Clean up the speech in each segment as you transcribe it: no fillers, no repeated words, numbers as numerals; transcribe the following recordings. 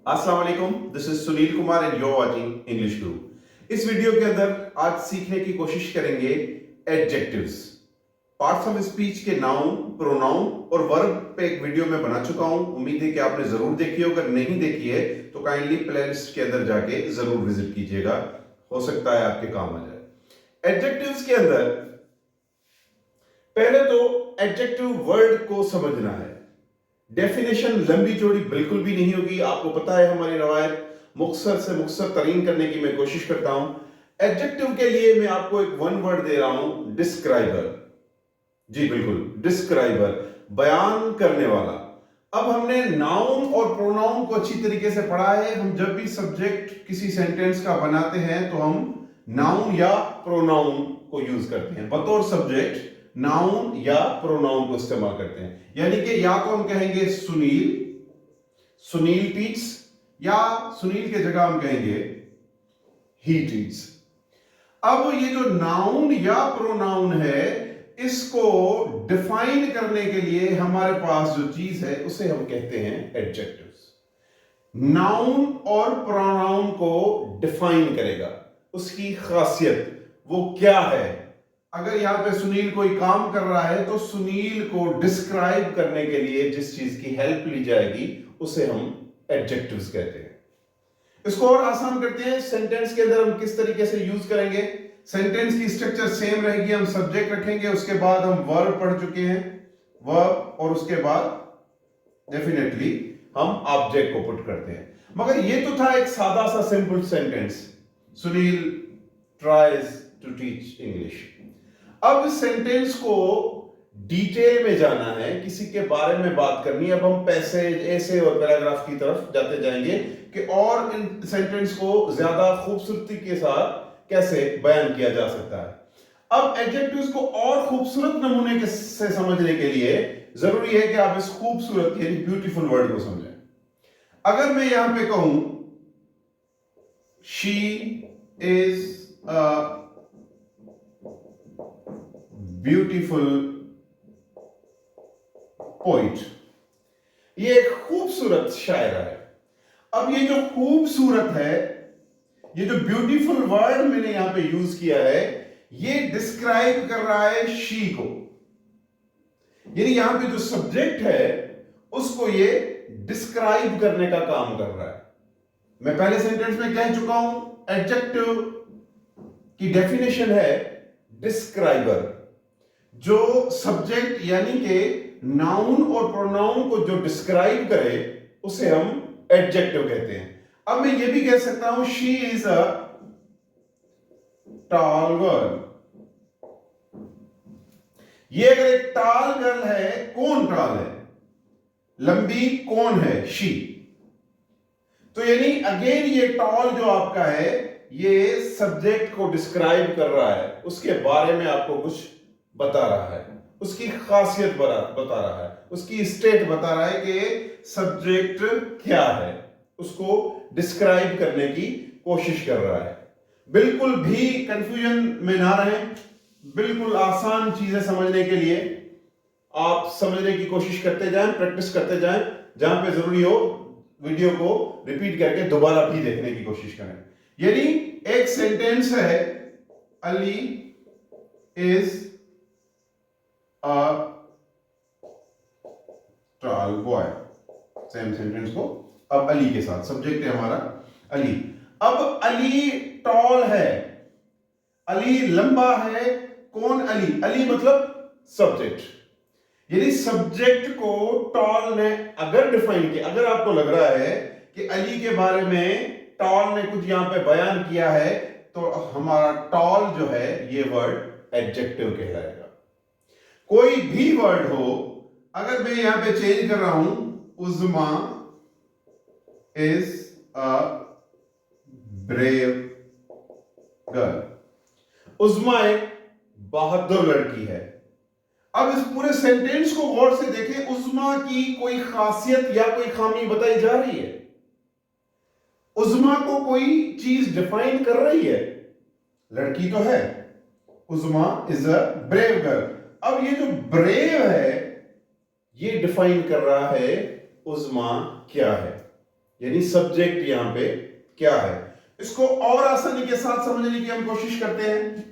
अस्सलाम वालेकुम, this is Sunil Kumar and you are watching English guru. इस वीडियो के अंदर आज सीखने की कोशिश करेंगे एडजेक्टिव्स। पार्ट्स ऑफ स्पीच के नाउन, प्रोनाउन और वर्ब पे एक वीडियो में बना चुका हूं। उम्मीद है कि आपने जरूर देखी हो। अगर नहीं देखी है तो काइंडली प्लेलिस्ट के अंदर जाके जरूर विजिट कीजिएगा, हो सकता है आपके काम आ जाए। एडजेक्टिव्स के अंदर पहले तो एडजेक्टिव वर्ड को समझना है। डेफिनेशन लंबी चौड़ी बिल्कुल भी नहीं होगी। आपको पता है हमारी रवायत मुख्तसर से मुख्तसर तरीन करने की मैं कोशिश करता हूं। एडजेक्टिव के लिए मैं आपको एक वन वर्ड दे रहा हूं, डिस्क्राइबर। जी बिल्कुल, डिस्क्राइबर, बयान करने वाला। अब हमने नाउन और प्रोनाउन को अच्छी तरीके से पढ़ा है। हम जब भी सब्जेक्ट किसी सेंटेंस का बनाते हैं तो हम नाउन या प्रोनाउन को यूज करते हैं। बतौर सब्जेक्ट नाउन या प्रोनाउन को इस्तेमाल करते हैं। यानी कि या तो हम कहेंगे सुनील, सुनील टीच, या सुनील के जगह हम कहेंगे ही टीच। अब ये जो नाउन या प्रोनाउन है, इसको डिफाइन करने के लिए हमारे पास जो चीज है उसे हम कहते हैं एडजेक्टिव्स। नाउन और प्रोनाउन को डिफाइन करेगा, उसकी खासियत वो क्या है। अगर यहां पे सुनील कोई काम कर रहा है तो सुनील को डिस्क्राइब करने के लिए जिस चीज की हेल्प ली जाएगी उसे हम एडजेक्टिव्स कहते हैं। इसको और आसान करते हैं। सेंटेंस के अंदर हम किस तरीके से यूज करेंगे। सेंटेंस की स्ट्रक्चर सेम रहेगी। हम सब्जेक्ट रखेंगे, उसके बाद हम वर्ब पढ़ चुके हैं, वर्ब, और उसके बाद डेफिनेटली हम ऑब्जेक्ट को पुट करते हैं। मगर ये तो था एक सादा सा simple sentence, Sunil tries to teach English. अब इस सेंटेंस को डिटेल में जाना है, किसी के बारे में बात करनी है। अब हम पैसेज, ऐसे और पैराग्राफ की तरफ जाते जाएंगे कि और इन सेंटेंस को ज्यादा खूबसूरती के साथ कैसे बयान किया जा सकता है। अब एडजेक्टिव्स को और खूबसूरत नमूने से समझने के लिए जरूरी है कि आप इस खूबसूरत यानी ब्यूटीफुल वर्ड को समझें। अगर मैं यहां पे कहूं she is a beautiful poet, ये एक खूबसूरत शायरा है। अब ये जो खूबसूरत है, ये जो ब्यूटीफुल वर्ड मैंने यहां पे यूज किया है, ये डिस्क्राइब कर रहा है शी को। यानी यहां पे जो सब्जेक्ट है उसको ये डिस्क्राइब करने का काम कर रहा है। मैं पहले सेंटेंस में कह चुका हूं, एडजेक्टिव की डेफिनेशन है डिस्क्राइबर। जो सब्जेक्ट यानी कि नाउन और प्रोनाउन को जो डिस्क्राइब करे उसे हम एडजेक्टिव कहते हैं। अब मैं ये भी कह सकता हूं she is a tall girl. ये अगर एक टॉल गर्ल है, कौन टॉल है, लंबी कौन है, शी। तो यानी अगेन ये टॉल जो आपका है ये सब्जेक्ट को डिस्क्राइब कर रहा है, उसके बारे में आपको कुछ बता रहा है, उसकी खासियत बता रहा है, उसकी स्टेट बता रहा है कि सब्जेक्ट क्या है, उसको डिस्क्राइब करने की कोशिश कर रहा है। बिल्कुल भी कंफ्यूजन में ना रहें। बिल्कुल आसान चीजें समझने के लिए आप समझने की कोशिश करते जाएं, प्रैक्टिस करते जाएं। जहां पे जरूरी हो वीडियो को रिपीट करके दोबारा भी देखने की कोशिश करें। यानी एक सेंटेंस है Ali is a tall boy. Same sentence को अब अली के साथ, सब्जेक्ट है हमारा अली। अब अली टॉल है, अली लंबा है, कौन अली, अली मतलब सब्जेक्ट। यानी सब्जेक्ट को टॉल ने अगर डिफाइन किया, अगर आपको लग रहा है कि अली के बारे में टॉल ने कुछ यहां पे बयान किया है, तो हमारा टॉल जो है ये वर्ड एडजेक्टिव कहलाएगा। कोई भी वर्ड हो, अगर मैं यहां पे चेंज कर रहा हूं, उज़्मा इज अ ब्रेव गर्ल। उज़्मा एक बहादुर लड़की है। अब इस पूरे सेंटेंस को गौर से देखें, उज़्मा की कोई खासियत या कोई खामी बताई जा रही है, उज़्मा को कोई चीज डिफाइन कर रही है। लड़की तो है, उज़्मा इज अ ब्रेव गर्ल। अब ये जो ब्रेव है ये डिफाइन कर रहा है उज़्मा क्या है। यानी सब्जेक्ट यहां पे क्या है। इसको और आसानी के साथ समझने की हम कोशिश करते हैं।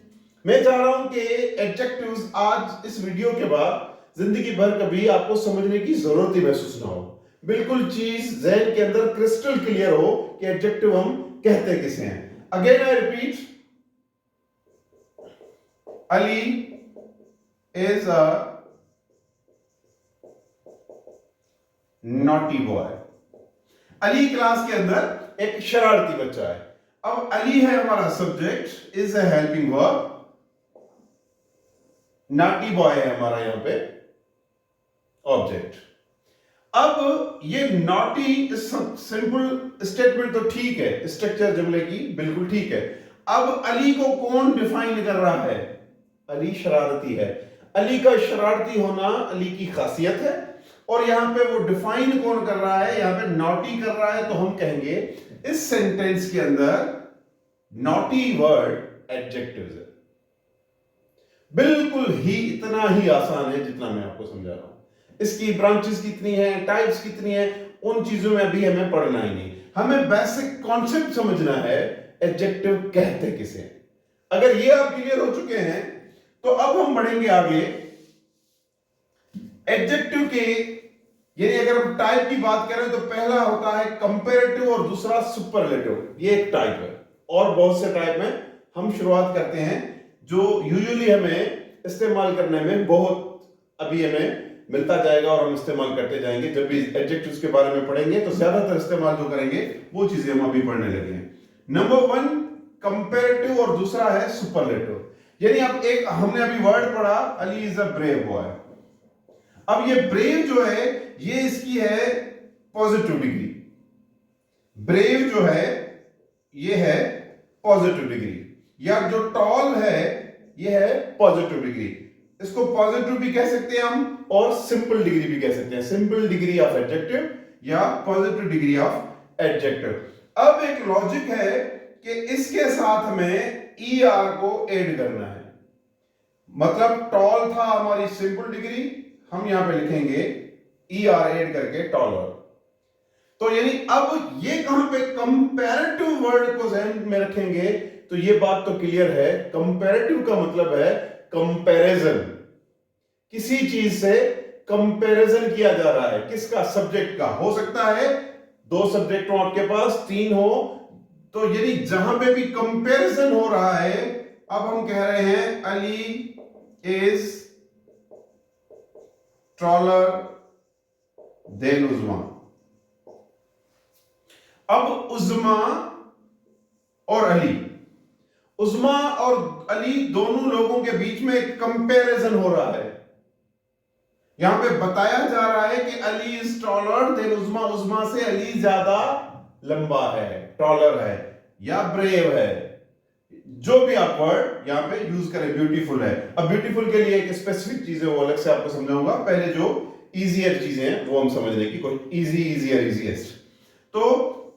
मैं चाह रहा हूं कि एडजेक्टिव्स आज इस वीडियो के बाद जिंदगी भर कभी आपको समझने की जरूरत ही महसूस ना हो। बिल्कुल चीज जहन के अंदर क्रिस्टल क्लियर हो कि एडजेक्टिव हम कहते किसे हैं। Again I repeat, Ali is a naughty boy. Ali class के अंदर एक शरारती बच्चा है। अब अली है हमारा subject, is a helping verb, naughty boy है हमारा यहां पे ऑब्जेक्ट। अब ये नॉटी सिंपल स्टेटमेंट तो ठीक है, स्ट्रक्चर जुमले की बिल्कुल ठीक है। अब अली को कौन डिफाइन कर रहा है? अली शरारती है। अली का शरारती होना अली की खासियत है। और यहां पे वो डिफाइन कौन कर रहा है? यहां पे नॉटी कर रहा है। तो हम कहेंगे इस सेंटेंस के अंदर नॉटी वर्ड एडजेक्टिव है। बिल्कुल ही इतना ही आसान है जितना मैं आपको समझा रहा हूं। इसकी ब्रांचेस कितनी है, टाइप्स कितनी है, उन चीजों में अभी हमें पढ़ना ही नहीं। हमें बेसिक कॉन्सेप्ट समझना है एडजेक्टिव कहते किसे। अगर ये आप क्लियर हो चुके हैं तो अब हम बढ़ेंगे आगे। एडजेक्टिव के यानी अगर हम टाइप की बात करें तो पहला होता है कंपैरेटिव और दूसरा सुपरलेटिव। ये एक टाइप है और बहुत से टाइप में हम शुरुआत करते हैं जो यूजुअली हमें इस्तेमाल करने में बहुत अभी हमें मिलता जाएगा और हम इस्तेमाल करते जाएंगे। जब भी एडजेक्टिव्स के बारे में पढ़ेंगे तो ज्यादातर इस्तेमाल जो करेंगे वो चीजें हम अभी पढ़ने लगे हैं। नंबर 1 कंपैरेटिव और दूसरा है सुपरलेटिव। यानी अब एक हमने अभी वर्ड पढ़ा, Ali is a brave boy. अब ये ब्रेव जो है ये इसकी है पॉजिटिव डिग्री। ब्रेव जो है ये है पॉजिटिव डिग्री, या जो टॉल है ये है पॉजिटिव डिग्री। इसको पॉजिटिव भी कह सकते हैं हम और सिंपल डिग्री भी कह सकते हैं। सिंपल डिग्री ऑफ एडजेक्टिव या पॉजिटिव डिग्री ऑफ एडजेक्टिव। अब एक लॉजिक है कि इसके साथ हमें ईआर को ऐड करना है। मतलब टॉल था हमारी सिंपल डिग्री, हम यहां पे लिखेंगे ईआर ऐड करके टॉलर। तो यानी अब ये कहां पे कंपैरेटिव वर्ड को जहन में रखेंगे तो ये बात तो क्लियर है। कंपैरेटिव का मतलब है कंपैरिजन, किसी चीज से कंपैरिजन किया जा रहा है। किसका? सब्जेक्ट का। हो सकता है 2 सब्जेक्ट हो आपके पास, 3 हो, तो यदि जहां पे भी कंपैरिजन हो रहा है, अब हम कह रहे हैं अली इज टॉलर देन उज़मा। अब उज़मा और अली, उज़मा और अली दोनों लोगों के बीच में एक कंपैरिजन हो रहा है। यहां पे बताया जा रहा है कि अली इज टॉलर देन उज़मा। उज़मा से अली ज्यादा लंबा है, टॉलर है या ब्रेव है, जो भी आप वर्ड यहां पे यूज करें। ब्यूटीफुल है। अब ब्यूटीफुल के लिए एक स्पेसिफिक चीज है वो अलग से आपको समझाऊंगा। पहले जो इजियर चीजें हैं वो हम समझने की कोई इजी, इजियर, इजीएस्ट। तो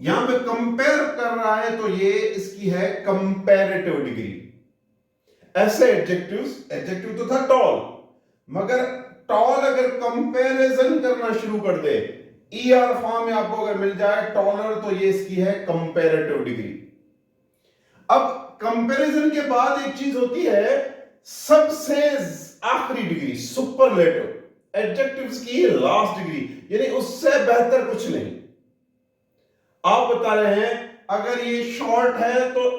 यहां पे कंपेयर कर रहा है तो ये इसकी है कंपैरेटिव डिग्री। ऐसे एडजेक्टिव तो था टॉल, मगर टॉल अगर कंपैरिजन करना शुरू कर दे, ईआर फॉर्म में आपको अगर मिल जाए टॉलर, तो ये इसकी है कंपैरेटिव डिग्री। अब कंपैरिजन के बाद एक चीज होती है सबसे आखिरी डिग्री, सुपरलेटिव। एडजेक्टिव्स की लास्ट डिग्री, यानी उससे बेहतर कुछ नहीं। आप बता रहे हैं अगर ये शॉर्ट है तो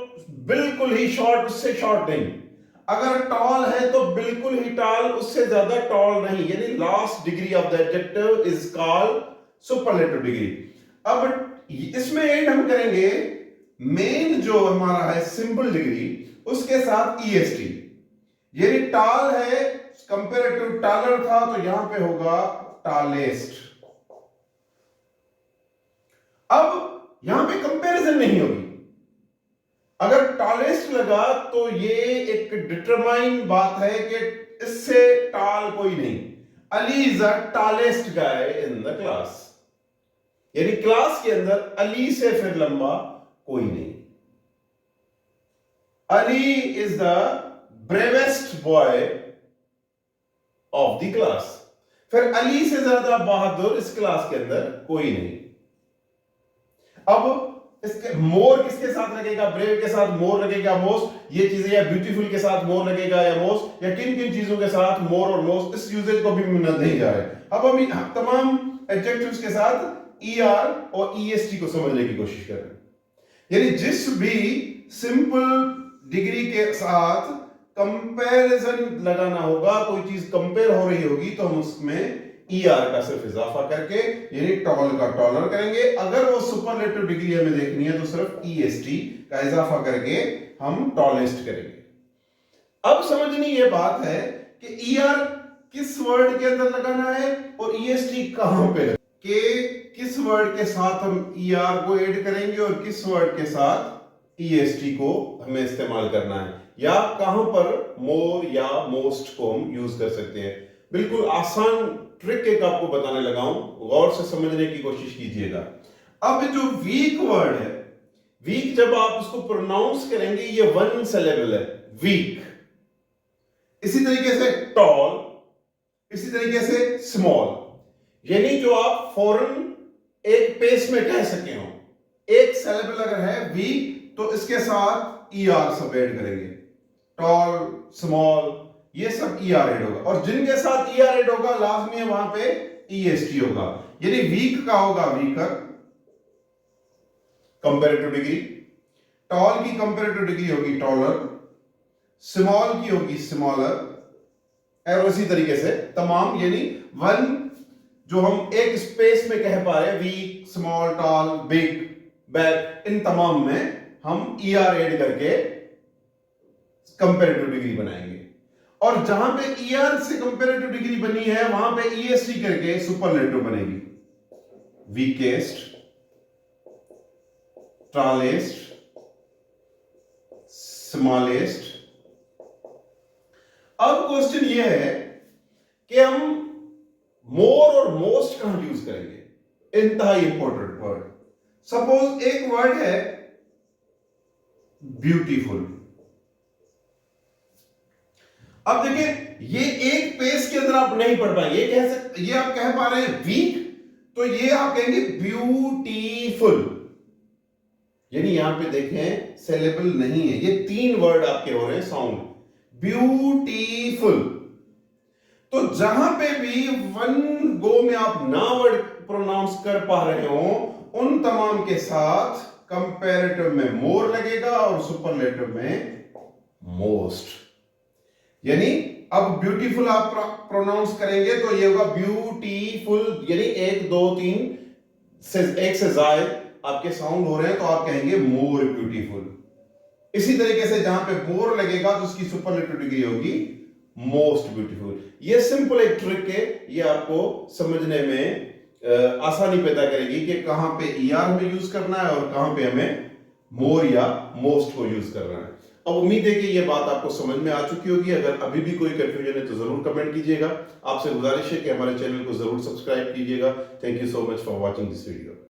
बिल्कुल ही शॉर्ट, उससे शॉर्ट नहीं। अगर टॉल है तो बिल्कुल ही टॉल, उससे ज्यादा टॉल नहीं। यानी last degree of the adjective is called superlative degree. अब इसमें एड हम करेंगे मेन जो हमारा है सिंपल डिग्री, उसके साथ ईएसटी। यानी टॉल है, कंपैरेटिव टॉलर था तो यहां पे होगा टॉलेस्ट। अब यहां पे कंपैरिजन नहीं होगी। अगर टॉलेस्ट लगा तो ये एक डिटरमाइन बात है कि इससे टॉल कोई नहीं। Ali is the tallest guy in the class, यानी क्लास के अंदर अली से फिर लंबा कोई नहीं। Ali is the bravest boy of the class, फिर अली से ज्यादा बहादुर इस क्लास के अंदर कोई नहीं। अब इसके मोर किसके साथ लगेगा? ब्रेव के साथ मोर लगेगा, मोस्ट, ये चीजें, या ब्यूटीफुल के साथ मोर लगेगा या मोस्ट, या किन किन चीजों के साथ मोर और मोस्ट, इस यूजेज को भी नहीं जा रहे। अब हम तमाम एडजेक्टिव्स के साथ ईआर और ईएसटी को समझने की कोशिश कर रहे हैं। यानी जिस भी सिंपल डिग्री के साथ कंपैरिजन लगाना होगा, कोई चीज कंपेयर हो रही होगी, तो हम उसमें ईआर का सिर्फ इजाफा करके, यानी टॉल का टॉलर करेंगे। अगर वो सुपरलेटिव डिग्री हमें देखनी है तो सिर्फ ईएसटी का इजाफा करके हम टॉलेस्ट करेंगे। अब समझनी ये बात है कि ईआर किस वर्ड के अंदर लगाना है और ईएसटी कहां पे लगाना है, कि किस वर्ड के साथ हम ईआर को ऐड करेंगे और किस वर्ड के साथ ईएसटी को हमें इस्तेमाल करना है, या कहां पर मोर या मोस्ट को हम यूज कर सकते हैं। बिल्कुल आसान ट्रिक एक आपको बताने लगा हूं, गौर से समझने की कोशिश कीजिएगा। अब जो वीक वर्ड है, वीक जब आप उसको प्रोनाउंस करेंगे, ये वन सिलेबल है, वीक। इसी तरीके से टॉल, इसी तरीके से स्मॉल, यानी जो आप फौरन एक पेस में कह सके हो, एक सिलेबल अगर है वीक तो इसके साथ ईआर सब ऐड करेंगे, टॉल, स्मॉल, ये सब ईआर ऐड होगा। और जिनके साथ ईआर ऐड होगा लाजमी वहां पे ईएसटी होगा। यानी वीक का होगा वीकर, कंपैरेटिव डिग्री, टॉल की कंपैरेटिव डिग्री होगी टॉलर, स्मॉल की होगी स्मॉलर, और इसी तरीके से तमाम, यानी वन जो हम एक स्पेस में कह पा रहे हैं, weak, small, tall, big, back, इन तमाम में हम ईआर ऐड करके कंपैरेटिव डिग्री बनाएंगे। और जहां पे ईआर से कंपैरेटिव डिग्री बनी है वहां पे ईएसटी करके सुपरलेटिव बनेगी, वीकेस्ट, टॉलेस्ट, स्मॉलेस्ट। अब क्वेश्चन यह है कि हम मोर और मोस्ट कहां यूज करेंगे, इंतहा इंपॉर्टेंट वर्ड। सपोज एक वर्ड है ब्यूटीफुल। अब देखिए, ये एक पेज के अंदर आप नहीं पढ़ पाएंगे, ये आप कह पा रहे हैं वीक, तो ये आप कहेंगे ब्यूटीफुल। यानी यहां पे देखें सिलेबल नहीं है, ये तीन वर्ड आपके हो रहे हैं साउंड, ब्यूटीफुल। तो जहां पे भी वन गो में आप ना वर्ड प्रोनाउंस कर पा रहे हो, उन तमाम के साथ कंपैरेटिव में मोर लगेगा और सुपरलेटिव में मोस्ट। यानी अब ब्यूटीफुल आप प्रोनाउंस करेंगे तो ये होगा ब्यूटीफुल, यानी एक, दो, तीन से एक से ज्यादा आपके साउंड हो रहे हैं तो आप कहेंगे मोर ब्यूटीफुल। इसी तरीके से जहां पे मोर लगेगा तो उसकी सुपरलेटिव डिग्री होगी मोस्ट ब्यूटीफुल। ये सिंपल एक ट्रिक है, ये आपको समझने में आसानी पैदा करेगी कि कहां पे ईआर हमें यूज करना है और कहां पे हमें मोर या मोस्ट को यूज करना है। अब उम्मीद है कि ये बात आपको समझ में आ चुकी होगी। अगर अभी भी कोई कंफ्यूजन है तो जरूर कमेंट कीजिएगा। आपसे गुजारिश है कि हमारे चैनल को जरूर सब्सक्राइब कीजिएगा। Thank you so much for watching this video.